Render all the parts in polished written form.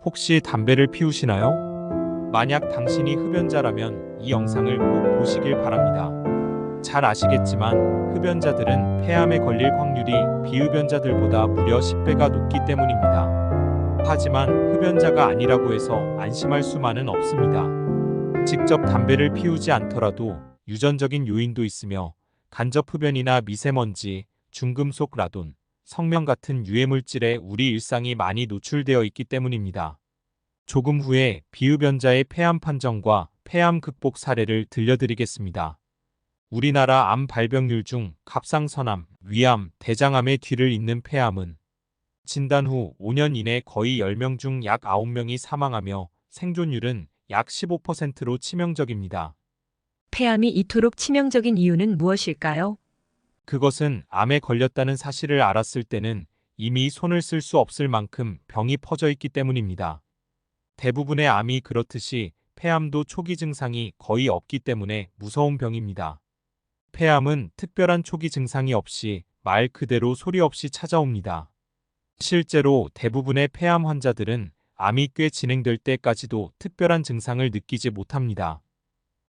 혹시 담배를 피우시나요? 만약 당신이 흡연자라면 이 영상을 꼭 보시길 바랍니다. 잘 아시겠지만 흡연자들은 폐암에 걸릴 확률이 비흡연자들보다 무려 10배가 높기 때문입니다. 하지만 흡연자가 아니라고 해서 안심할 수만은 없습니다. 직접 담배를 피우지 않더라도 유전적인 요인도 있으며 간접 흡연이나 미세먼지, 중금속 라돈, 성명 같은 유해물질에 우리 일상이 많이 노출되어 있기 때문입니다. 조금 후에 비흡연자의 폐암 판정과 폐암 극복 사례를 들려드리겠습니다. 우리나라 암 발병률 중 갑상선암, 위암, 대장암의 뒤를 잇는 폐암은 진단 후 5년 이내 거의 10명 중 약 9명이 사망하며 생존율은 약 15%로 치명적입니다. 폐암이 이토록 치명적인 이유는 무엇일까요? 그것은 암에 걸렸다는 사실을 알았을 때는 이미 손을 쓸 수 없을 만큼 병이 퍼져 있기 때문입니다. 대부분의 암이 그렇듯이 폐암도 초기 증상이 거의 없기 때문에 무서운 병입니다. 폐암은 특별한 초기 증상이 없이 말 그대로 소리 없이 찾아옵니다. 실제로 대부분의 폐암 환자들은 암이 꽤 진행될 때까지도 특별한 증상을 느끼지 못합니다.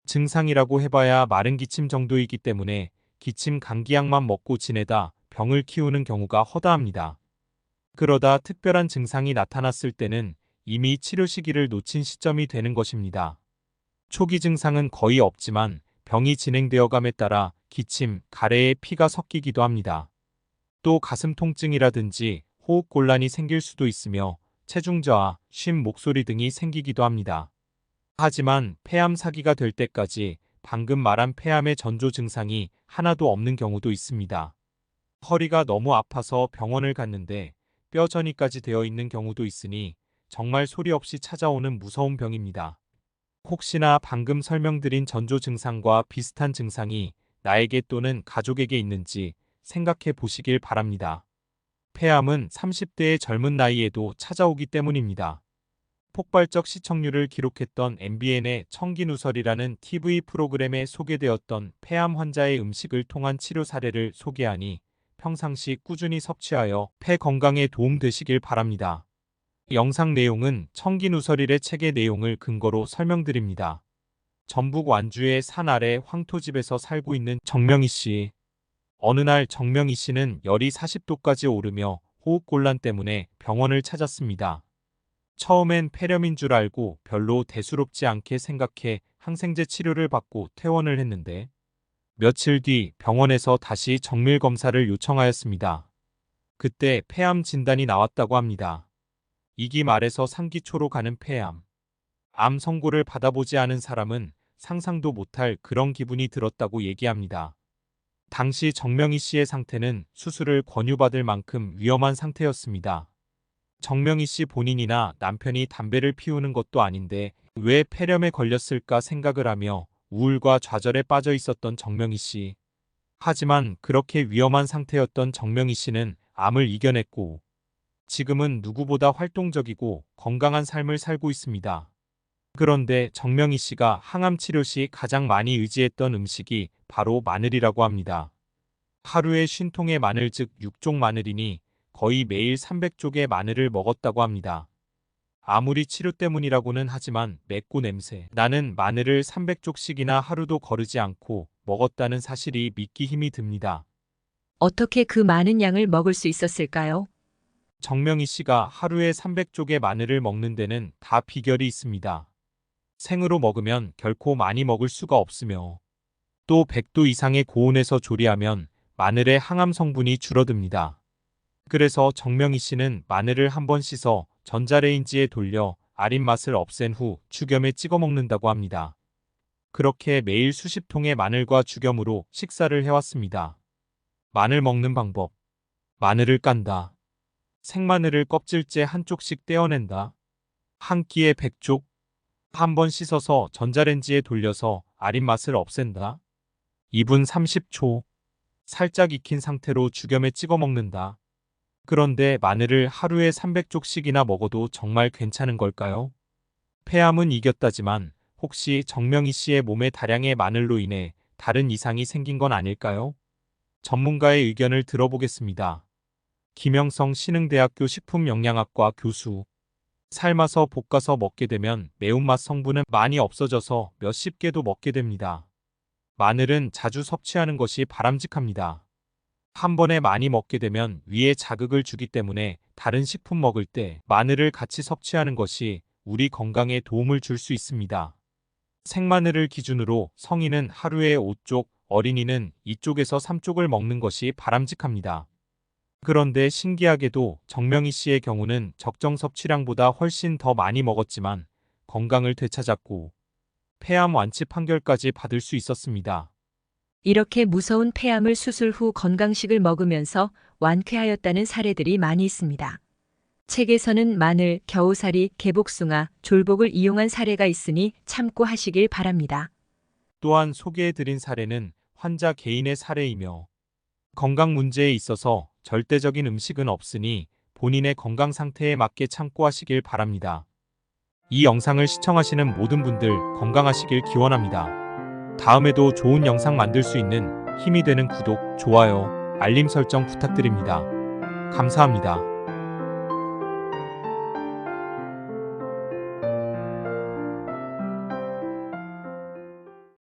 증상이라고 해봐야 마른 기침 정도이기 때문에 기침 감기약만 먹고 지내다 병을 키우는 경우가 허다합니다. 그러다 특별한 증상이 나타났을 때는 이미 치료 시기를 놓친 시점이 되는 것입니다. 초기 증상은 거의 없지만 병이 진행되어감에 따라 기침, 가래에 피가 섞이기도 합니다. 또 가슴 통증이라든지 호흡곤란이 생길 수도 있으며 체중 저하, 쉼 목소리 등이 생기기도 합니다. 하지만 폐암 사기가 될 때까지 방금 말한 폐암의 전조 증상이 하나도 없는 경우도 있습니다. 허리가 너무 아파서 병원을 갔는데 뼈 전이까지 되어 있는 경우도 있으니 정말 소리 없이 찾아오는 무서운 병입니다. 혹시나 방금 설명드린 전조 증상과 비슷한 증상이 나에게 또는 가족에게 있는지 생각해 보시길 바랍니다. 폐암은 30대의 젊은 나이에도 찾아오기 때문입니다. 폭발적 시청률을 기록했던 MBN의 청기누설이라는 TV 프로그램에 소개되었던 폐암 환자의 음식을 통한 치료 사례를 소개하니 평상시 꾸준히 섭취하여 폐 건강에 도움되시길 바랍니다. 영상 내용은 청기누설일의 책의 내용을 근거로 설명드립니다. 전북 완주의 산 아래 황토집에서 살고 있는 정명희 씨. 어느 날 정명희 씨는 열이 40도까지 오르며 호흡곤란 때문에 병원을 찾았습니다. 처음엔 폐렴인 줄 알고 별로 대수롭지 않게 생각해 항생제 치료를 받고 퇴원을 했는데 며칠 뒤 병원에서 다시 정밀 검사를 요청하였습니다. 그때 폐암 진단이 나왔다고 합니다. 이기 말에서 상기초로 가는 폐암. 암 선고를 받아보지 않은 사람은 상상도 못할 그런 기분이 들었다고 얘기합니다. 당시 정명희 씨의 상태는 수술을 권유받을 만큼 위험한 상태였습니다. 정명희 씨 본인이나 남편이 담배를 피우는 것도 아닌데 왜 폐렴에 걸렸을까 생각을 하며 우울과 좌절에 빠져 있었던 정명희 씨. 하지만 그렇게 위험한 상태였던 정명희 씨는 암을 이겨냈고 지금은 누구보다 활동적이고 건강한 삶을 살고 있습니다. 그런데 정명희 씨가 항암 치료 시 가장 많이 의지했던 음식이 바로 마늘이라고 합니다. 하루에 50통의 마늘 즉 6종 마늘이니 거의 매일 300쪽의 마늘을 먹었다고 합니다. 아무리 치료 때문이라고는 하지만 맵고 냄새 나는 마늘을 300쪽씩이나 하루도 거르지 않고 먹었다는 사실이 믿기 힘이 듭니다. 어떻게 그 많은 양을 먹을 수 있었을까요? 정명희 씨가 하루에 300쪽의 마늘을 먹는 데는 다 비결이 있습니다. 생으로 먹으면 결코 많이 먹을 수가 없으며 또 100도 이상의 고온에서 조리하면 마늘의 항암 성분이 줄어듭니다. 그래서 정명희 씨는 마늘을 한번 씻어 전자레인지에 돌려 아린 맛을 없앤 후 죽염에 찍어 먹는다고 합니다. 그렇게 매일 수십 통의 마늘과 죽염으로 식사를 해왔습니다. 마늘 먹는 방법. 마늘을 깐다. 생마늘을 껍질째 한쪽씩 떼어낸다. 한 끼에 100쪽. 한 번 씻어서 전자레인지에 돌려서 아린 맛을 없앤다. 2분 30초. 살짝 익힌 상태로 죽염에 찍어 먹는다. 그런데 마늘을 하루에 300쪽씩이나 먹어도 정말 괜찮은 걸까요? 폐암은 이겼다지만 혹시 정명희 씨의 몸에 다량의 마늘로 인해 다른 이상이 생긴 건 아닐까요? 전문가의 의견을 들어보겠습니다. 김영성 신흥대학교 식품영양학과 교수. 삶아서 볶아서 먹게 되면 매운맛 성분은 많이 없어져서 몇십 개도 먹게 됩니다. 마늘은 자주 섭취하는 것이 바람직합니다. 한 번에 많이 먹게 되면 위에 자극을 주기 때문에 다른 식품 먹을 때 마늘을 같이 섭취하는 것이 우리 건강에 도움을 줄 수 있습니다. 생마늘을 기준으로 성인은 하루에 5쪽, 어린이는 2쪽에서 3쪽을 먹는 것이 바람직합니다. 그런데 신기하게도 정명희 씨의 경우는 적정 섭취량보다 훨씬 더 많이 먹었지만 건강을 되찾았고 폐암 완치 판결까지 받을 수 있었습니다. 이렇게 무서운 폐암을 수술 후 건강식을 먹으면서 완쾌하였다는 사례들이 많이 있습니다. 책에서는 마늘, 겨우살이, 개복숭아, 졸복을 이용한 사례가 있으니 참고하시길 바랍니다. 또한 소개해드린 사례는 환자 개인의 사례이며 건강 문제에 있어서 절대적인 음식은 없으니 본인의 건강 상태에 맞게 참고하시길 바랍니다. 이 영상을 시청하시는 모든 분들 건강하시길 기원합니다. 다음에도 좋은 영상 만들 수 있는 힘이 되는 구독, 좋아요, 알림 설정 부탁드립니다. 감사합니다.